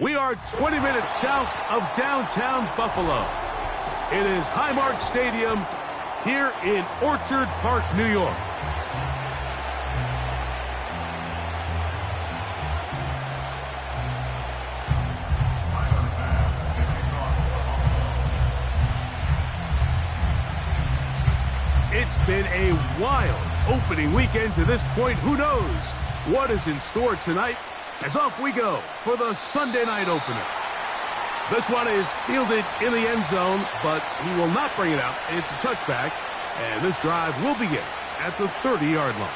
We are 20 minutes south of downtown Buffalo. It is Highmark Stadium here in Orchard Park, New York. It's been a wild opening weekend to this point. Who knows what is in store tonight as off we go for the Sunday night opener. This one is fielded in the end zone, but he will not bring it out. It's a touchback, and this drive will begin at the 30-yard line.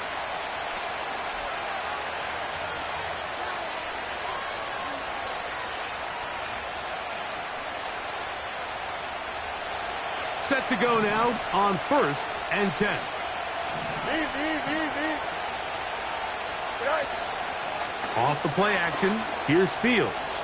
Set to go now on 1st and 10. Off the play action, here's Fields.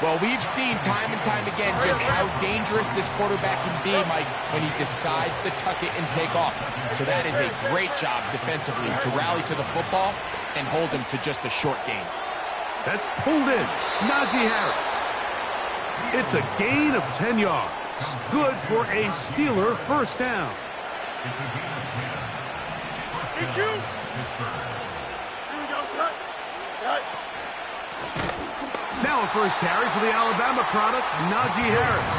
Well, we've seen time and time again just how dangerous this quarterback can be, Mike, when he decides to tuck it and take off. So that is a great job defensively to rally to the football and hold him to just a short gain. That's pulled in. Najee Harris. It's a gain of 10 yards. Good for a Steeler first down. Now a first carry for the Alabama product, Najee Harris.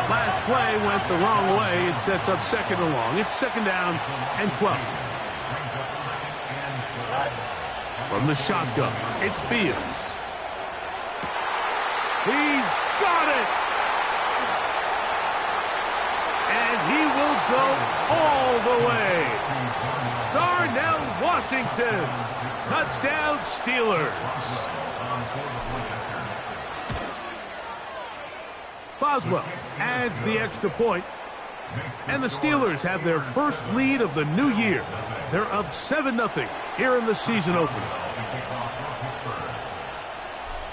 Last play went the wrong way. It sets up second and long. It's second down and 12. From the shotgun, it's Fields. He's got it! And he will go all the way. Darnell Washington. Touchdown, Steelers. Boswell adds the extra point. And the Steelers have their first lead of the new year. They're up 7-0 here in the season opener.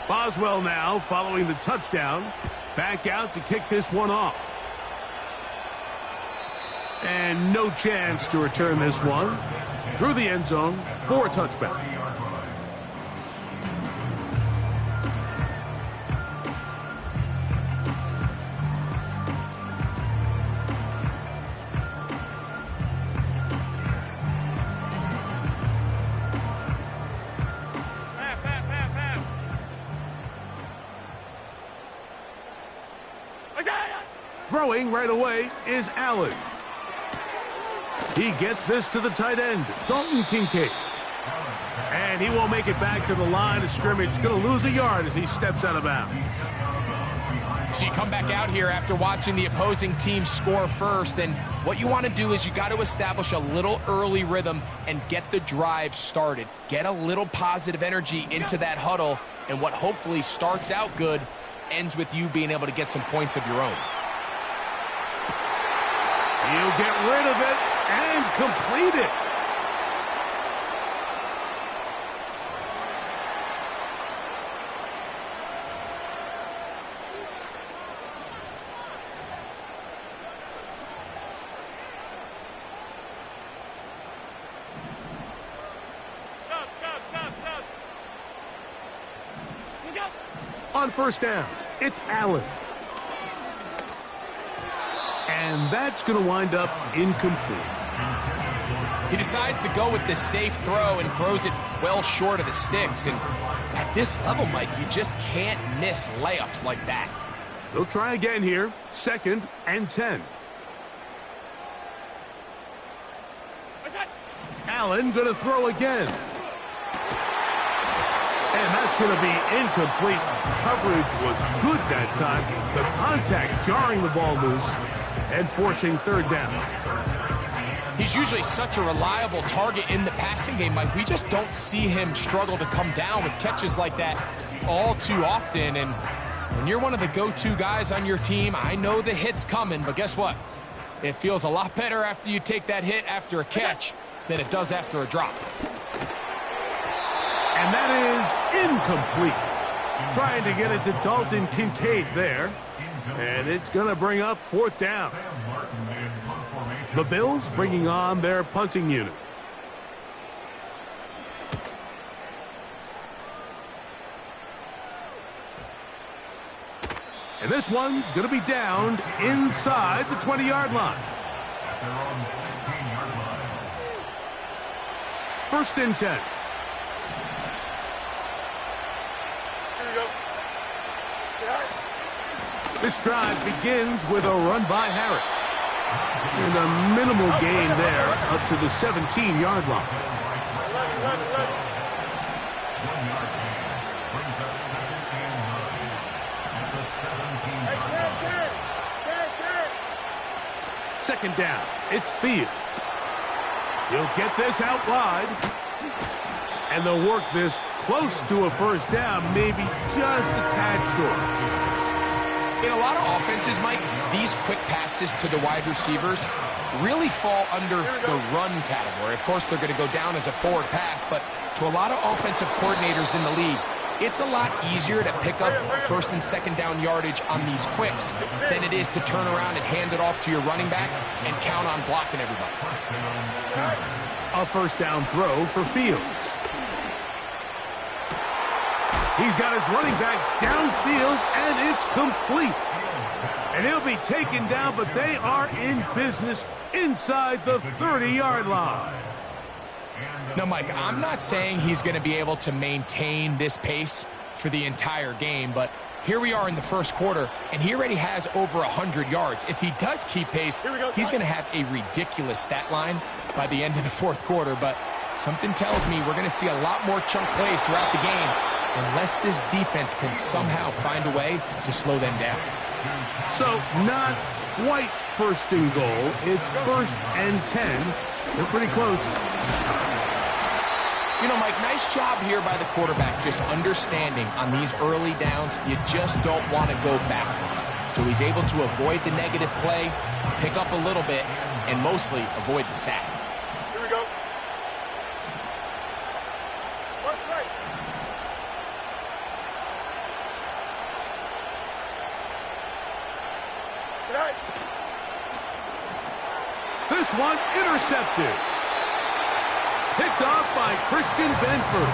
Boswell now following the touchdown. Back out to kick this one off. And no chance to return this one through the end zone for a touchback. Throwing right away is Allen. He gets this to the tight end, Dalton Kincaid. And he won't make it back to the line of scrimmage. Going to lose a yard as he steps out of bounds. So you come back out here after watching the opposing team score first, and what you want to do is you got to establish a little early rhythm and get the drive started. Get a little positive energy into that huddle, and what hopefully starts out good ends with you being able to get some points of your own. He'll get rid of it and complete it. On first down, it's Allen. And that's going to wind up incomplete. He decides to go with this safe throw and throws it well short of the sticks. And at this level, Mike, you just can't miss layups like that. They'll try again here. 2nd and 10. Allen going to throw again. And that's going to be incomplete. Coverage was good that time. The contact jarring the ball loose and forcing third down. He's usually such a reliable target in the passing game, Mike. We just don't see him struggle to come down with catches like that all too often. And when you're one of the go-to guys on your team, I know the hit's coming, but guess what? It feels a lot better after you take that hit after a catch than it does after a drop. And that is incomplete. Trying to get it to Dalton Kincaid there. And it's going to bring up 4th down. The Bills bringing on their punting unit. And this one's going to be downed inside the 20-yard line. First and 10. This drive begins with a run by Harris. And a minimal gain there up to the 17-yard line. Second down, it's Fields. He'll get this out wide. And they'll work this close to a first down, maybe just a tad short. In a lot of offenses, Mike, these quick passes to the wide receivers really fall under the run category. Of course, they're going to go down as a forward pass, but to a lot of offensive coordinators in the league, it's a lot easier to pick up first and second down yardage on these quicks than it is to turn around and hand it off to your running back and count on blocking everybody. A first down throw for Fields. He's got his running back downfield, and it's complete. And he'll be taken down, but they are in business inside the 30-yard line. No, Mike, I'm not saying he's going to be able to maintain this pace for the entire game, but here we are in the first quarter, and he already has over 100 yards. If he does keep pace, he's going to have a ridiculous stat line by the end of the fourth quarter, but something tells me we're going to see a lot more chunk plays throughout the game unless this defense can somehow find a way to slow them down. So not quite first and goal. It's first and 10. They're pretty close. You know, Mike, nice job here by the quarterback just understanding on these early downs, you just don't want to go backwards. So he's able to avoid the negative play, pick up a little bit, and mostly avoid the sack. Here we go. Left, right. Good night. This one intercepted. Picked off by Christian Benford.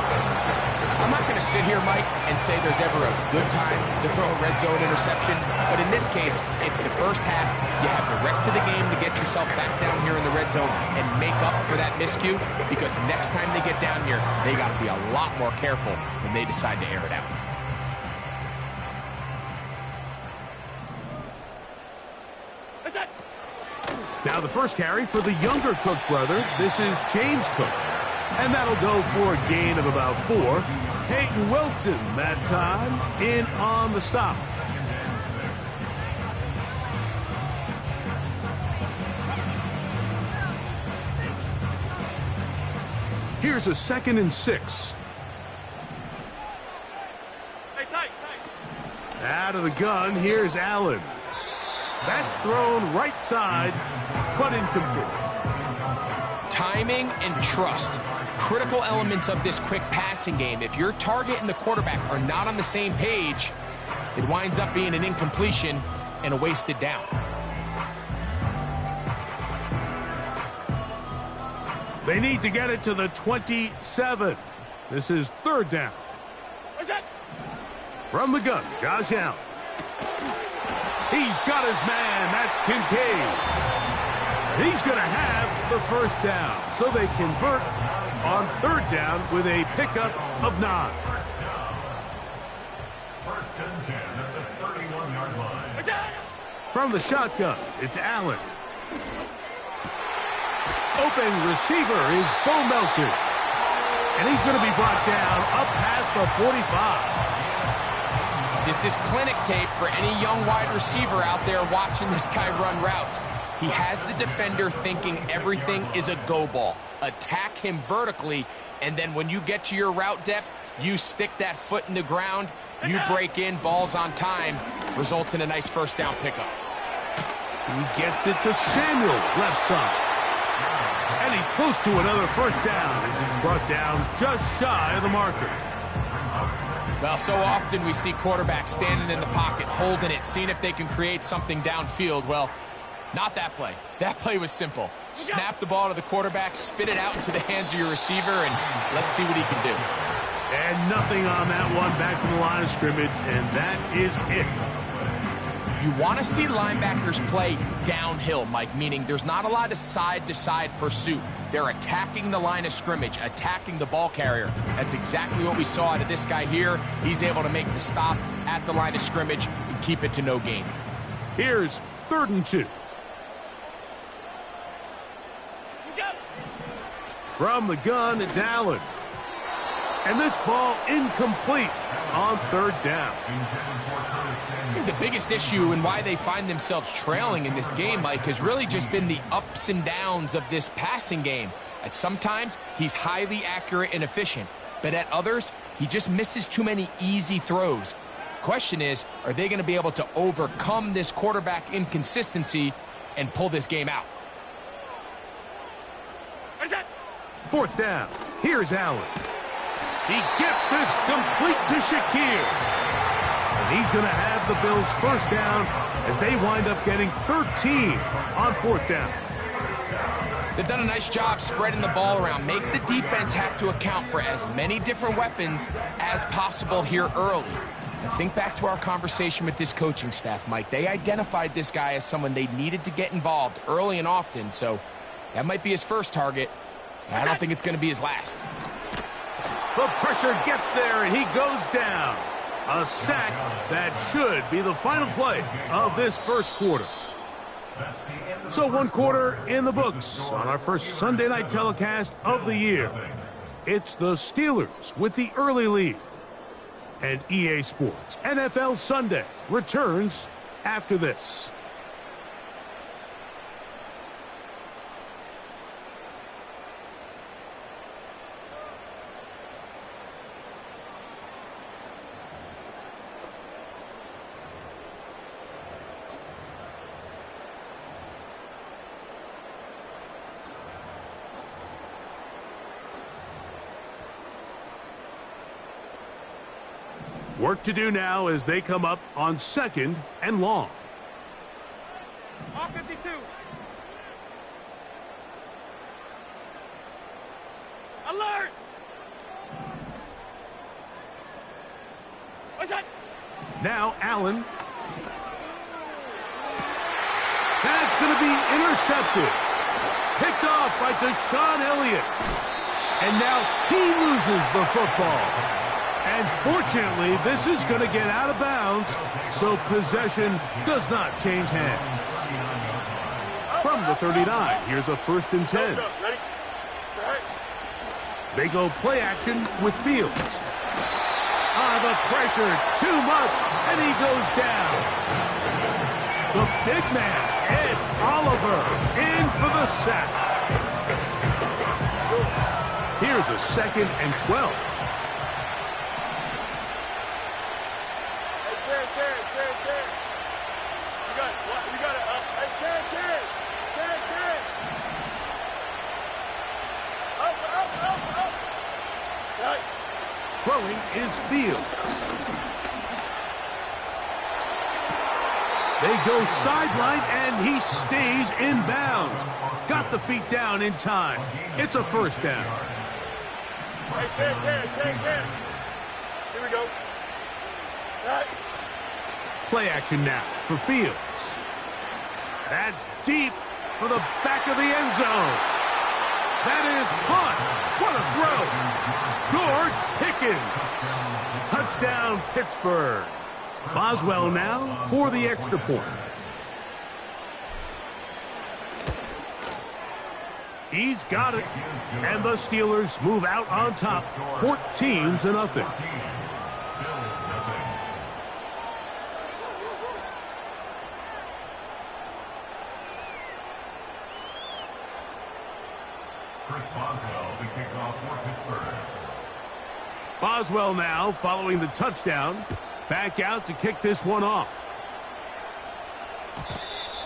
I'm not going to sit here, Mike, and say there's ever a good time to throw a red zone interception, but in this case, it's the first half. You have the rest of the game to get yourself back down here in the red zone and make up for that miscue, because next time they get down here, they got to be a lot more careful when they decide to air it out. Now the first carry for the younger Cook brother. This is James Cook. And that'll go for a gain of about 4. Peyton Wilson that time in on the stop. Here's a 2nd and 6. Hey, tight. Out of the gun, here's Allen. That's thrown right side, but incomplete. Timing and trust, critical elements of this quick passing game. If your target and the quarterback are not on the same page, it winds up being an incompletion and a wasted down. They need to get it to the 27. This is 3rd down. What's that? From the gun, Josh Allen. He's got his man. That's Kincaid. He's going to have the first down. So they convert on 3rd down with a pickup of 9. First and 10 at the 31-yard line. What's that? From the shotgun, it's Allen. Open receiver is Bo Melton. And he's going to be brought down up past the 45. This is clinic tape for any young wide receiver out there watching this guy run routes. He has the defender thinking everything is a go ball. Attack him vertically, and then when you get to your route depth, you stick that foot in the ground, you break in, balls on time, results in a nice first down pickup. He gets it to Samuel, left side. And he's close to another first down as he's brought down just shy of the marker. Well, so often we see quarterbacks standing in the pocket, holding it, seeing if they can create something downfield. Well, not that play. That play was simple. Snap the ball to the quarterback, spit it out into the hands of your receiver, and let's see what he can do. And nothing on that one, back to the line of scrimmage, and that is it. You want to see linebackers play downhill, Mike, meaning there's not a lot of side-to-side pursuit. They're attacking the line of scrimmage, attacking the ball carrier. That's exactly what we saw out of this guy here. He's able to make the stop at the line of scrimmage and keep it to no gain. Here's 3rd and 2. From the gun, it's Allen. And this ball incomplete on 3rd down. I think the biggest issue and why they find themselves trailing in this game, Mike, has really just been the ups and downs of this passing game. At sometimes, he's highly accurate and efficient, but at others, he just misses too many easy throws. Question is, are they going to be able to overcome this quarterback inconsistency and pull this game out? 4th down. Here's Allen. He gets this complete to Shakir. And he's going to have the Bills' 1st down as they wind up getting 13 on 4th down. They've done a nice job spreading the ball around. Make the defense have to account for as many different weapons as possible here early. Now think back to our conversation with this coaching staff, Mike. They identified this guy as someone they needed to get involved early and often, so that might be his first target. I don't think it's going to be his last. The pressure gets there, and he goes down. A sack that should be the final play of this 1st quarter. So 1 quarter in the books on our first Sunday night telecast of the year. It's the Steelers with the early lead. And EA Sports NFL Sunday returns after this. Work to do now as they come up on 2nd and long. R52. Alert! What's that? Now Allen. That's going to be intercepted. Picked off by Deshaun Elliott. And now he loses the football. And fortunately, this is going to get out of bounds, so possession does not change hands. From the 39, here's a 1st and 10. They go play action with Fields. The pressure, too much, and he goes down. The big man, Ed Oliver, in for the sack. Here's a 2nd and 12. Throwing is Fields. They go sideline, and he stays in bounds. Got the feet down in time. It's a 1st down. Here we go. Play action now for Fields. That's deep for the back of the end zone. That is Hunt. What a throw. George Pickens. Touchdown, Pittsburgh. Boswell now for the extra point. He's got it. And the Steelers move out on top, 14-0. Chris Boswell to kick off for Pittsburgh. Boswell now following the touchdown. Back out to kick this one off.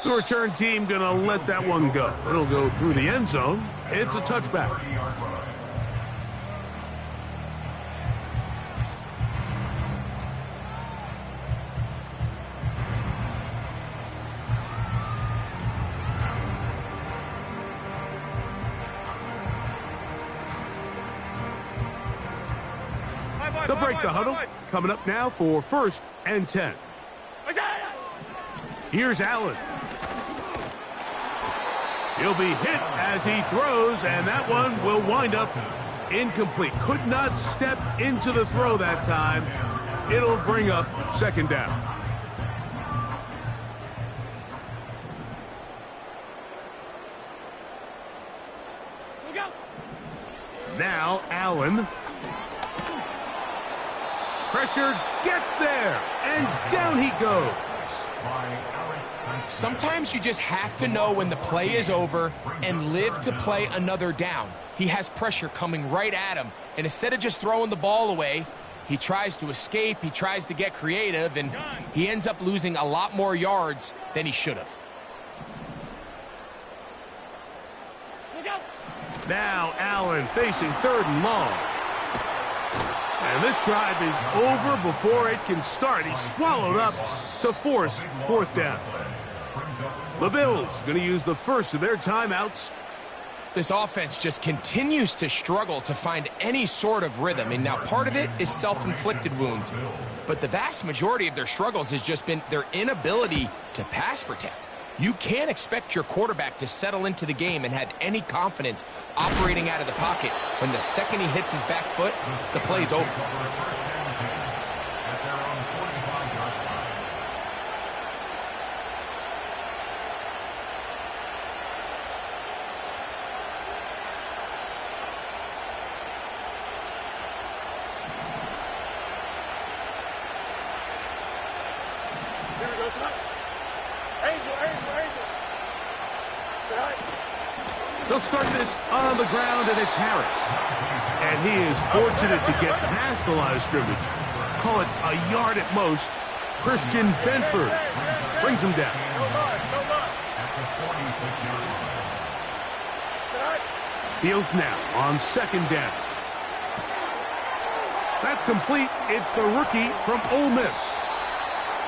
The return team going to let that one go. It'll go through the end zone. It's a touchback. They'll break the huddle. Coming up now for 1st and 10. Here's Allen. He'll be hit as he throws, and that one will wind up incomplete. Could not step into the throw that time. It'll bring up second down. Now Allen. Pressure gets there, and down he goes. Sometimes you just have to know when the play is over and live to play another down. He has pressure coming right at him, and instead of just throwing the ball away, he tries to escape, he tries to get creative, and he ends up losing a lot more yards than he should have. Now Allen facing 3rd and long. And this drive is over before it can start. He's swallowed up to force 4th down. The Bills going to use the first of their timeouts. This offense just continues to struggle to find any sort of rhythm. And now part of it is self-inflicted wounds. But the vast majority of their struggles has just been their inability to pass protect. You can't expect your quarterback to settle into the game and have any confidence operating out of the pocket when the second he hits his back foot, the play's over. They'll start this on the ground, and it's Harris. And he is fortunate to get past the line of scrimmage. Call it a yard at most. Christian Benford brings him down. Fields now on 2nd down. That's complete. It's the rookie from Ole Miss.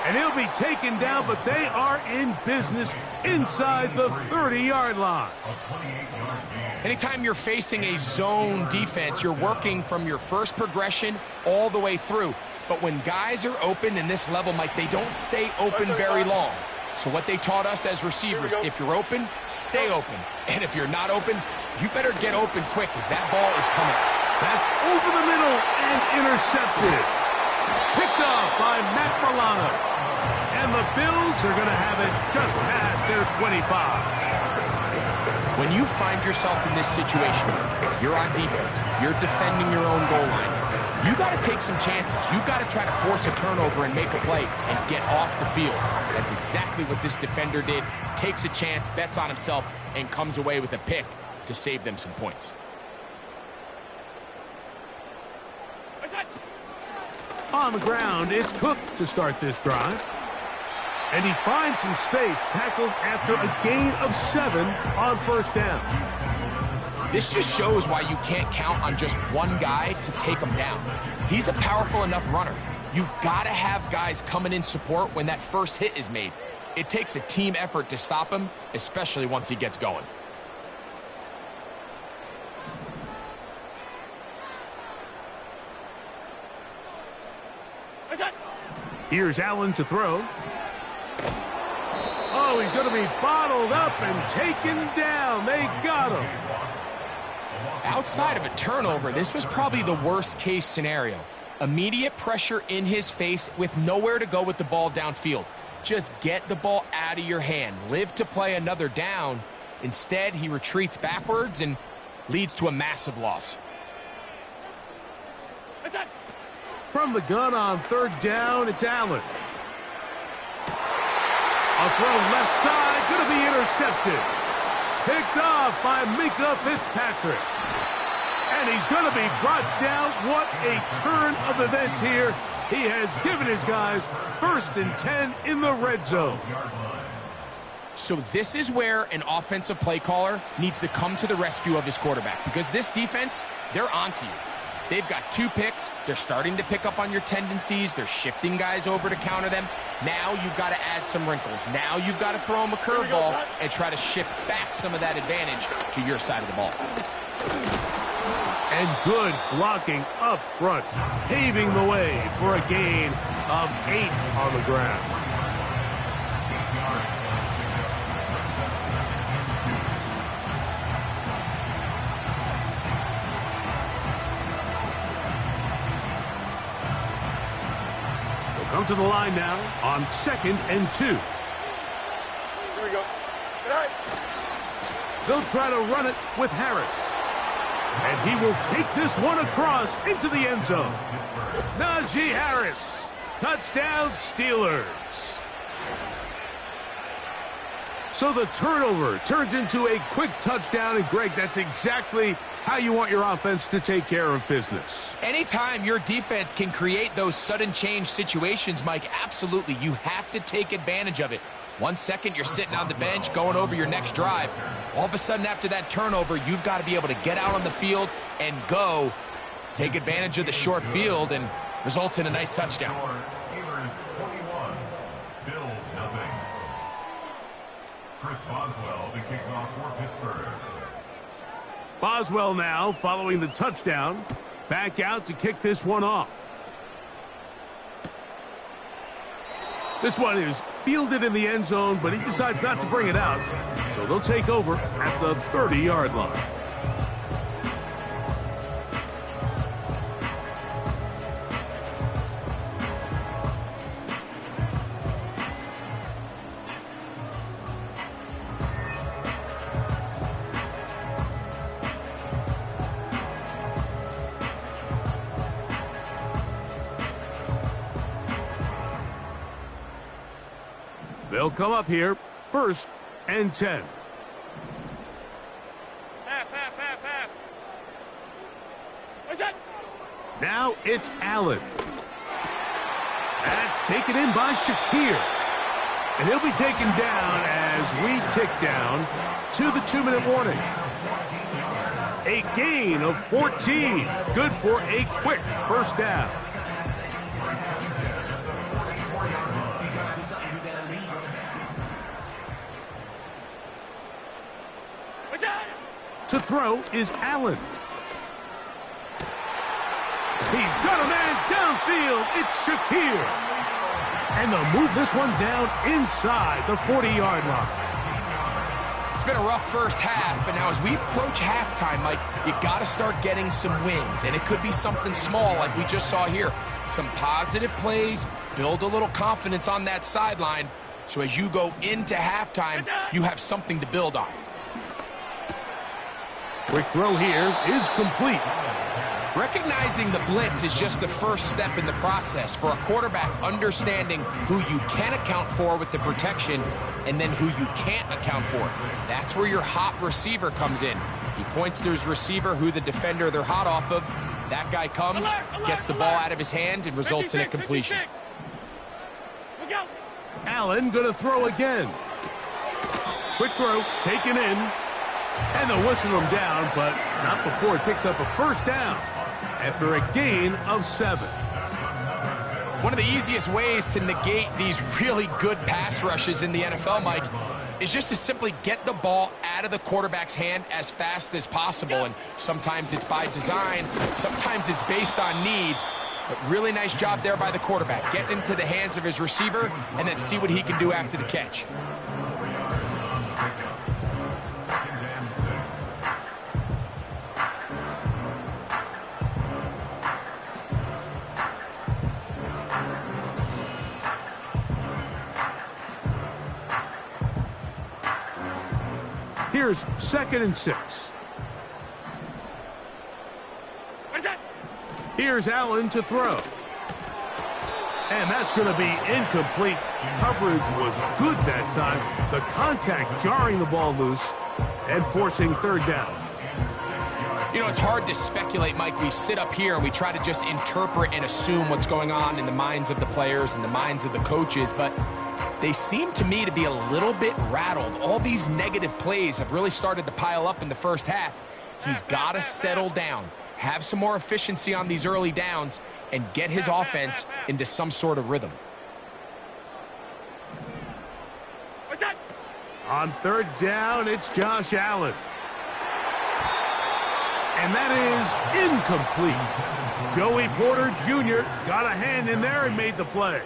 And he'll be taken down, but they are in business inside the 30-yard line. Anytime you're facing a zone defense, you're working from your first progression all the way through. But when guys are open in this level, Mike, they don't stay open very long. So what they taught us as receivers, if you're open, stay open. And if you're not open, you better get open quick as that ball is coming. That's over the middle and intercepted. Picked off by Matt Milano. And the Bills are going to have it just past their 25. When you find yourself in this situation, you're on defense, you're defending your own goal line, you got to take some chances. You got to try to force a turnover and make a play and get off the field. That's exactly what this defender did. Takes a chance, bets on himself, and comes away with a pick to save them some points. On the ground, it's Cook to start this drive. And he finds some space, tackled after a gain of 7 on 1st down. This just shows why you can't count on just one guy to take him down. He's a powerful enough runner. You gotta have guys coming in support when that first hit is made. It takes a team effort to stop him, especially once he gets going. Here's Allen to throw. Oh, he's going to be bottled up and taken down. They got him. Outside of a turnover, this was probably the worst case scenario. Immediate pressure in his face with nowhere to go with the ball downfield. Just get the ball out of your hand. Live to play another down. Instead, he retreats backwards and leads to a massive loss. From the gun on 3rd down, it's Allen. A throw left side, going to be intercepted. Picked off by Minkah Fitzpatrick. And he's going to be brought down. What a turn of events here. He has given his guys 1st and 10 in the red zone. So this is where an offensive play caller needs to come to the rescue of his quarterback, because this defense, they're onto you. They've got 2 picks. They're starting to pick up on your tendencies. They're shifting guys over to counter them. Now you've got to add some wrinkles. Now you've got to throw them a curveball and try to shift back some of that advantage to your side of the ball. And good blocking up front, paving the way for a gain of 8 on the ground. Come to the line now on 2nd and 2. Here we go. Good night. They'll try to run it with Harris. And he will take this one across into the end zone. Najee Harris. Touchdown, Steelers. So the turnover turns into a quick touchdown. And, Greg, that's exactly how you want your offense to take care of business. Anytime your defense can create those sudden change situations, Mike, absolutely, you have to take advantage of it. 1 second, you're sitting on the bench, going over your next drive. All of a sudden, after that turnover, you've got to be able to get out on the field and go. Take advantage of the short field, and results in a nice touchdown. Steelers 21, Bills nothing. Chris Boswell to kick off for Pittsburgh. Boswell now following the touchdown. Back out to kick this one off. This one is fielded in the end zone, but he decides not to bring it out. So they'll take over at the 30-yard line. They'll come up here, 1st and 10. Half. What's that? Now it's Allen. That's taken in by Shakir. And he'll be taken down as we tick down to the 2-minute warning. A gain of 14. Good for a quick first down. To throw is Allen. He's got a man downfield. It's Shakir. And they'll move this one down inside the 40-yard line. It's been a rough first half, but now as we approach halftime, Mike, you got to start getting some wins. And it could be something small like we just saw here. Some positive plays, build a little confidence on that sideline. So as you go into halftime, you have something to build on. Quick throw here is complete. Recognizing the blitz is just the first step in the process for a quarterback, understanding who you can account for with the protection and then who you can't account for. That's where your hot receiver comes in. He points to his receiver, who the defender they're hot off of. That guy comes, gets the ball out of his hand, and results in a completion. Look out. Allen going to throw again. Quick throw, taken in. And they'll whistle him down, but not before he picks up a first down after a gain of 7. One of the easiest ways to negate these really good pass rushes in the NFL, Mike, is just to simply get the ball out of the quarterback's hand as fast as possible. And sometimes it's by design, sometimes it's based on need. But really nice job there by the quarterback. Get into the hands of his receiver and then see what he can do after the catch. Here's 2nd and 6. What is that? Here's Allen to throw. And that's going to be incomplete. Coverage was good that time. The contact jarring the ball loose and forcing 3rd down. You know, it's hard to speculate, Mike. We sit up here and we try to just interpret and assume what's going on in the minds of the players and the minds of the coaches, but they seem to me to be a little bit rattled. All these negative plays have really started to pile up in the first half. He's got to settle down, have some more efficiency on these early downs, and get his offense into some sort of rhythm. What's that? On 3rd down, it's Josh Allen. And that is incomplete. Joey Porter Jr. got a hand in there and made the play.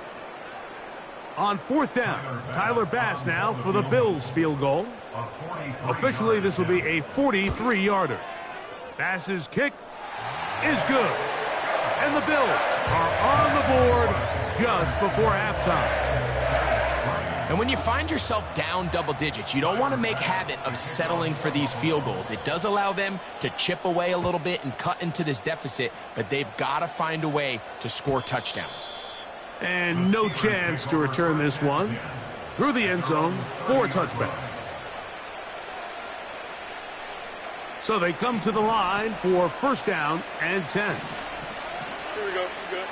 On fourth down, Tyler Bass now for the Bills field goal. Officially, this will be a 43-yarder. Bass's kick is good. And the Bills are on the board just before halftime. And when you find yourself down double digits, you don't want to make habit of settling for these field goals. It does allow them to chip away a little bit and cut into this deficit, but they've got to find a way to score touchdowns. And no chance to return this one through the end zone for a touchback. So they come to the line for first down and 10. Here we go. You good?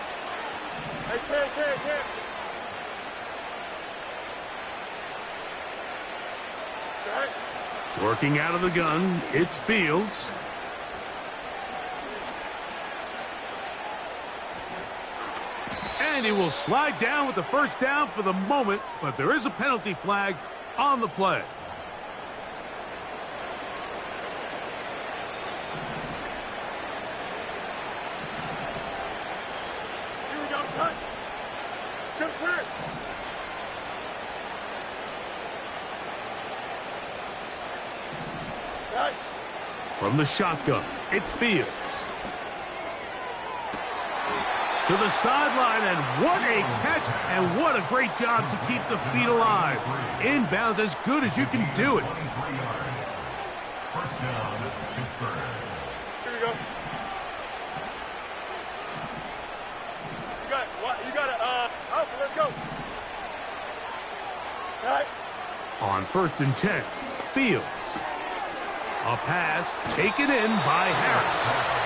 Hey, Cam. Working out of the gun, it's Fields. And he will slide down with the first down for the moment, but there is a penalty flag on the play. Here we go, son. Chip's hurt. Right. From the shotgun, it's Fields. To the sideline, and what a catch, and what a great job to keep the feet alive. Inbounds as good as you can do it. First down, Pittsburgh. Here we go. You got it. Out. Let's go. Right. On first and 10, Fields. A pass taken in by Harris.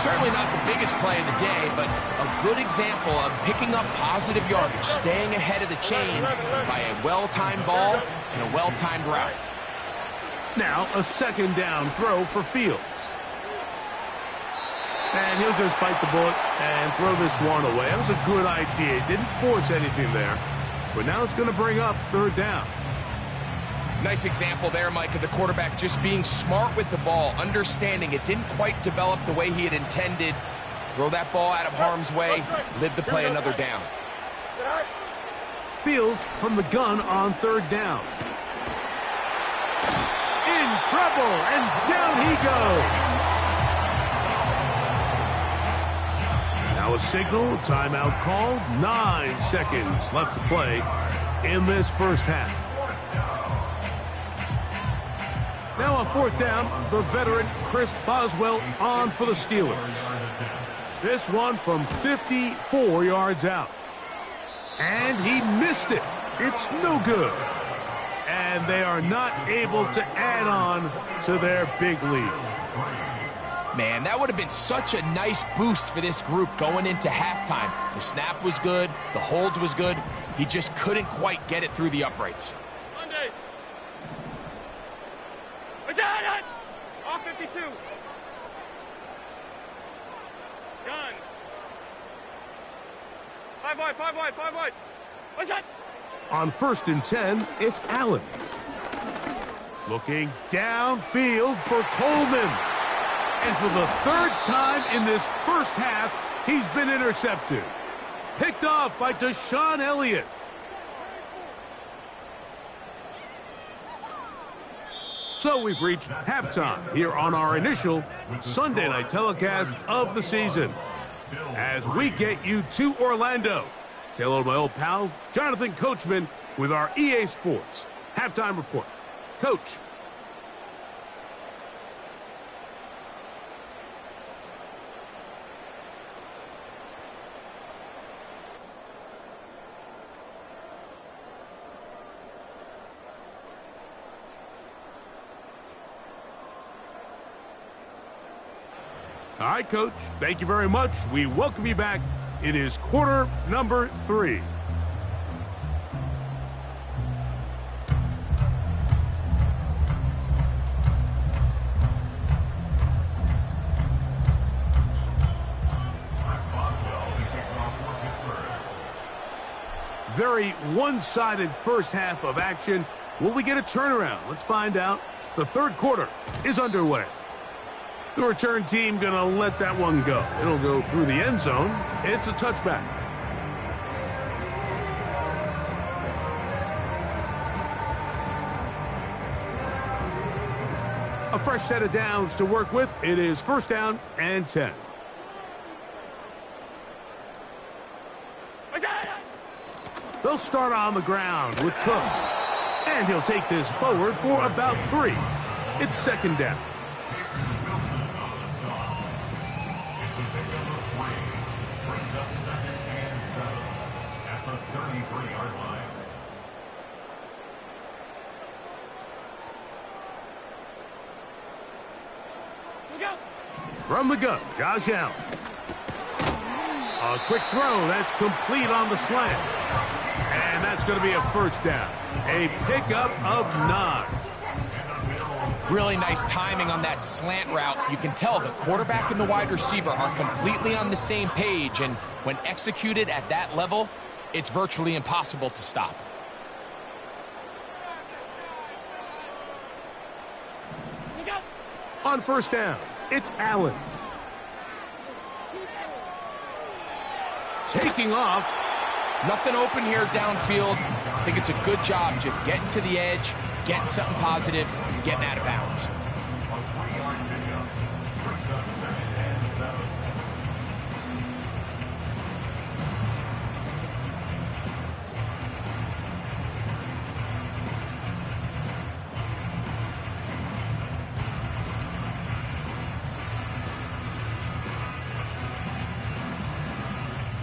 Certainly not the biggest play of the day, but a good example of picking up positive yardage, staying ahead of the chains by a well-timed ball and a well-timed route. Now a second down throw for Fields. And he'll just bite the bullet and throw this one away. That was a good idea. Didn't force anything there. But now it's going to bring up third down. Nice example there, Mike, of the quarterback just being smart with the ball, understanding it didn't quite develop the way he had intended. Throw that ball out of harm's way, live to play another down. Fields from the gun on third down. In trouble, and down he goes. Now a signal, timeout called. 9 seconds left to play in this first half. Now on fourth down, the veteran Chris Boswell on for the Steelers. This one from 54 yards out. And he missed it. It's no good. And they are not able to add on to their big lead. Man, that would have been such a nice boost for this group going into halftime. The snap was good. The hold was good. He just couldn't quite get it through the uprights. Monday. What's that? Off 52. Gun. 5 wide. What's that? On first and 10, it's Allen. Looking downfield for Coleman. And for the third time in this first half, he's been intercepted. Picked off by Deshaun Elliott. So we've reached halftime here on our initial Sunday night telecast of the season. As we get you to Orlando. Say hello to my old pal, Jonathan Coachman, with our EA Sports halftime report. Coach. All right, Coach. Thank you very much. We welcome you back. It is quarter number 3. Very one-sided first half of action. Will we get a turnaround? Let's find out. The third quarter is underway. The return team going to let that one go. It'll go through the end zone. It's a touchback. A fresh set of downs to work with. It is first down and 10. They'll start on the ground with Cook. And he'll take this forward for about 3. It's second down. From the gun, Josh Allen. A quick throw that's complete on the slant. And that's going to be a first down. A pickup of 9. Really nice timing on that slant route. You can tell the quarterback and the wide receiver are completely on the same page, and when executed at that level, it's virtually impossible to stop. On first down, it's Allen. Taking off. Nothing open here downfield. I think it's a good job just getting to the edge, getting something positive, and getting out of bounds.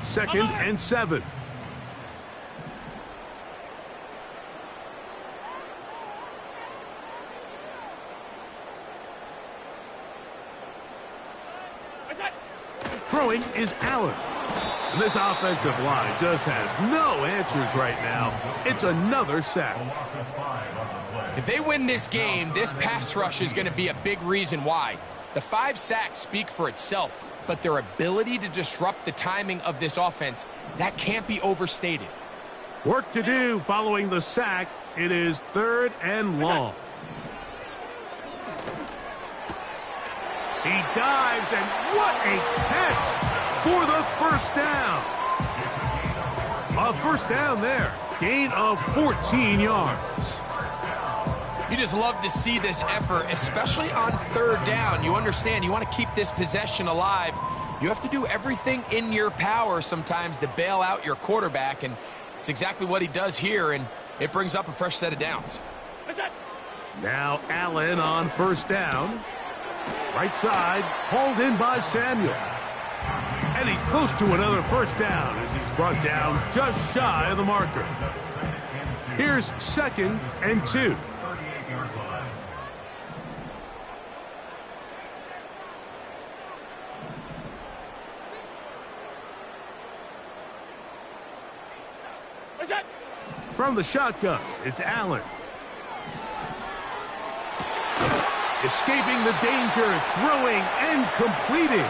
Second and 7. Throwing is Allen. And this offensive line just has no answers right now. It's another sack. If they win this game, this pass rush is going to be a big reason why. The 5 sacks speak for itself, but their ability to disrupt the timing of this offense, that can't be overstated. Work to do following the sack. It is third and long. He dives, and what a catch for the first down. A first down there. Gain of 14 yards. You just love to see this effort, especially on third down. You understand, you want to keep this possession alive. You have to do everything in your power sometimes to bail out your quarterback, and it's exactly what he does here, and it brings up a fresh set of downs. Now Allen on first down. Right side, hauled in by Samuel. And he's close to another first down as he's brought down just shy of the marker. Here's second and 2. From the shotgun, it's Allen. Escaping the danger, throwing and completing.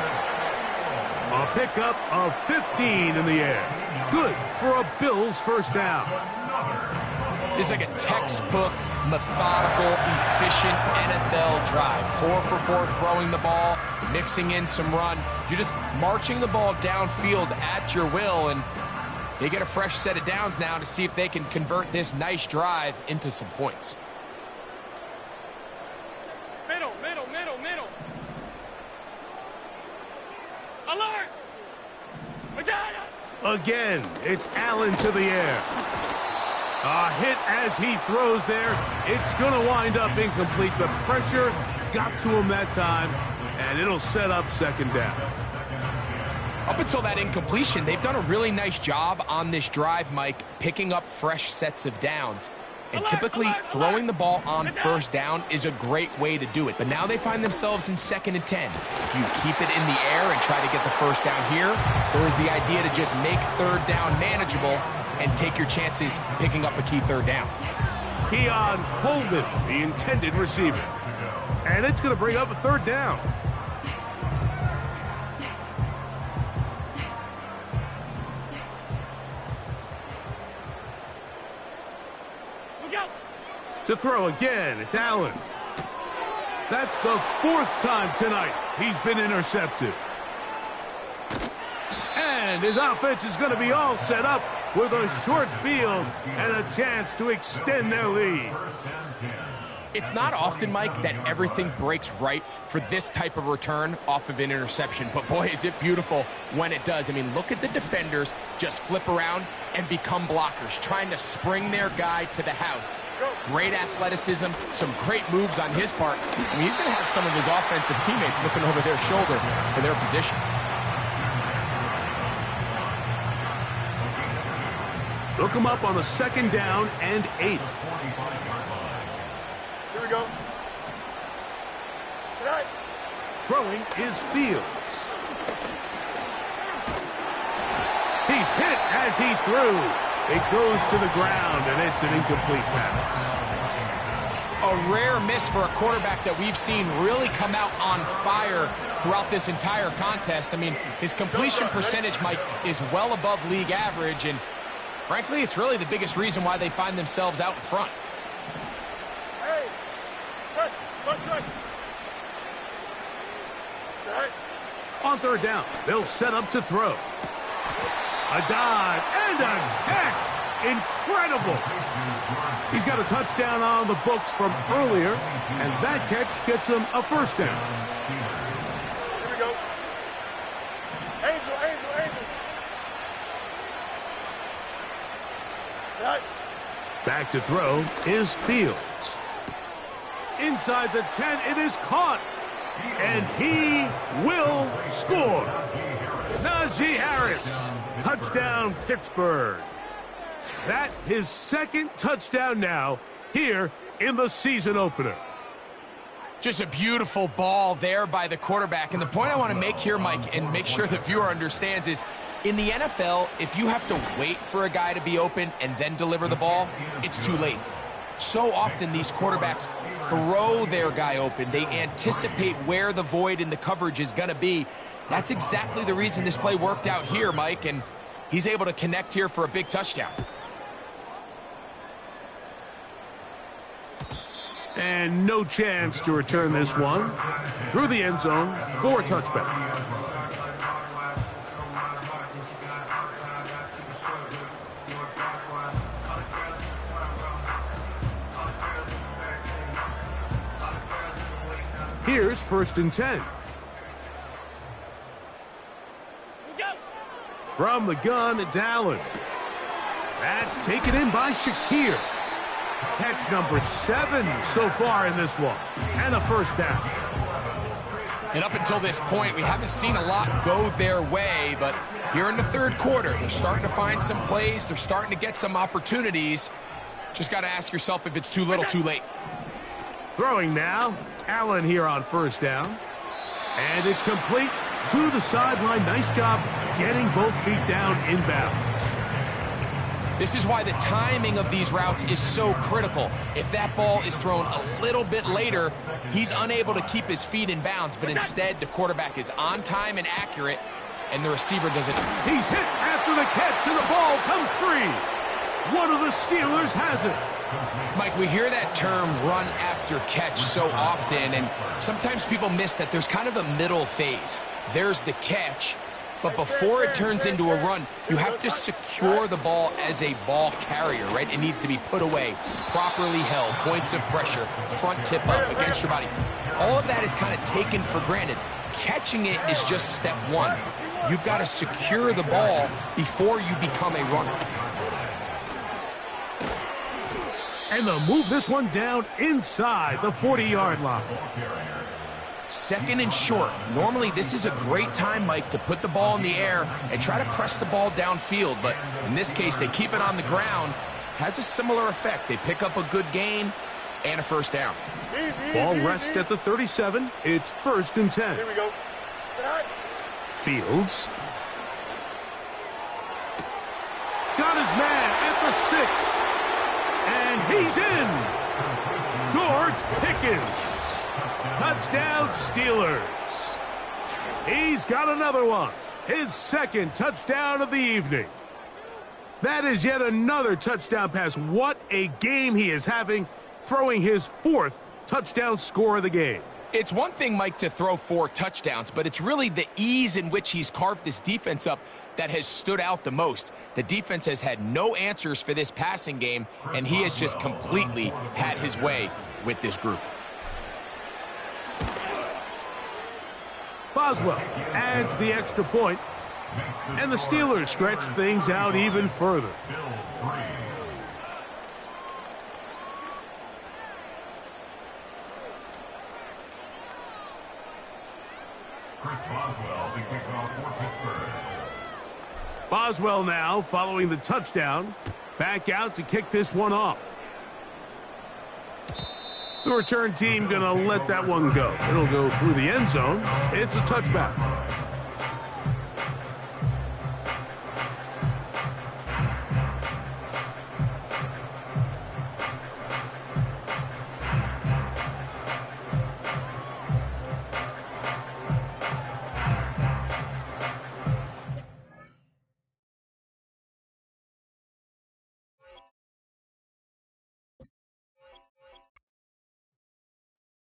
A pickup of 15 in the air. Good for a Bills first down. This is like a textbook, methodical, efficient NFL drive. 4 for 4 throwing the ball, mixing in some run. You're just marching the ball downfield at your will, and they get a fresh set of downs now to see if they can convert this nice drive into some points. Middle. Alert! Again, it's Allen to the air. A hit as he throws there. It's going to wind up incomplete. The pressure got to him that time, and it'll set up second down. Up until that incompletion, they've done a really nice job on this drive, Mike, picking up fresh sets of downs. And typically, throwing the ball on first down is a great way to do it. But now they find themselves in second and 10. Do you keep it in the air and try to get the first down here? Or is the idea to just make third down manageable and take your chances picking up a key third down? Keon Coleman, the intended receiver. And it's going to bring up a third down. To throw again, it's Allen. That's the 4th time tonight he's been intercepted. And his offense is going to be all set up with a short field and a chance to extend their lead. It's not often, Mike, that everything breaks right for this type of return off of an interception. But, boy, is it beautiful when it does. I mean, look at the defenders just flip around and become blockers, trying to spring their guy to the house. Great athleticism, some great moves on his part. I mean, he's going to have some of his offensive teammates looking over their shoulder for their position. Look him up on the 2nd down and 8. Here we go. Tonight. Throwing is Fields. He's hit as he threw. It goes to the ground, and it's an incomplete pass. A rare miss for a quarterback that we've seen really come out on fire throughout this entire contest. I mean, his completion percentage, Mike, is well above league average, and frankly, it's really the biggest reason why they find themselves out in front. Hey, press, punch right. Right. On 3rd down, they'll set up to throw. A dive and a catch. Incredible. He's got a touchdown on the books from earlier, and that catch gets him a 1st down. Here we go. Angel, Angel, Angel. Right. Back to throw is Fields. Inside the 10, it is caught. And he will score. Najee Harris. Touchdown, Pittsburgh. That his 2nd touchdown now here in the season opener. Just a beautiful ball there by the quarterback. And the point I want to make here, Mike, and make sure the viewer understands is, in the NFL, if you have to wait for a guy to be open and then deliver the ball, it's too late. So often these quarterbacks throw their guy open. They anticipate where the void in the coverage is going to be. That's exactly the reason this play worked out here, Mike, and he's able to connect here for a big touchdown. And no chance to return this one. Through the end zone for a touchback. Here's 1st and 10. From the gun, it's Allen. That's taken in by Shakir. Catch number 7 so far in this one. And a 1st down. And up until this point, we haven't seen a lot go their way, but here in the 3rd quarter, they're starting to find some plays. They're starting to get some opportunities. Just got to ask yourself if it's too little, too late. Throwing now. Allen here on 1st down. And it's complete to the sideline. Nice job getting both feet down inbounds. This is why the timing of these routes is so critical. If that ball is thrown a little bit later, he's unable to keep his feet in bounds, but instead the quarterback is on time and accurate, and the receiver does it. He's hit after the catch, and the ball comes free. One of the Steelers has it. Mike, we hear that term run after catch so often, and sometimes people miss that there's kind of a middle phase. There's the catch, but before it turns into a run, you have to secure the ball as a ball carrier, right? It needs to be put away, properly held, points of pressure, front tip up against your body. All of that is kind of taken for granted. Catching it is just step 1. You've got to secure the ball before you become a runner. And they'll move this one down inside the 40-yard line. 2nd and short. Normally, this is a great time, Mike, to put the ball in the air and try to press the ball downfield. But in this case, they keep it on the ground. Has a similar effect. They pick up a good gain and a 1st down. Ball rests at the 37. It's 1st and 10. Here we go. Fields. Got his man at the 6. And he's in. George Pickens. Touchdown, Steelers. He's got another one. His 2nd touchdown of the evening. That is yet another touchdown pass. What a game he is having, throwing his 4th touchdown score of the game. It's one thing, Mike, to throw 4 touchdowns, but it's really the ease in which he's carved this defense up that has stood out the most. The defense has had no answers for this passing game, and he has just completely had his way with this group. Boswell adds the extra point, and the Steelers stretch things out even further. Bills 3. Chris Boswell, the kickoff for Pittsburgh. Boswell now following the touchdown. Back out to kick this one off. The return team going to let that one go. It'll go through the end zone. It's a touchback.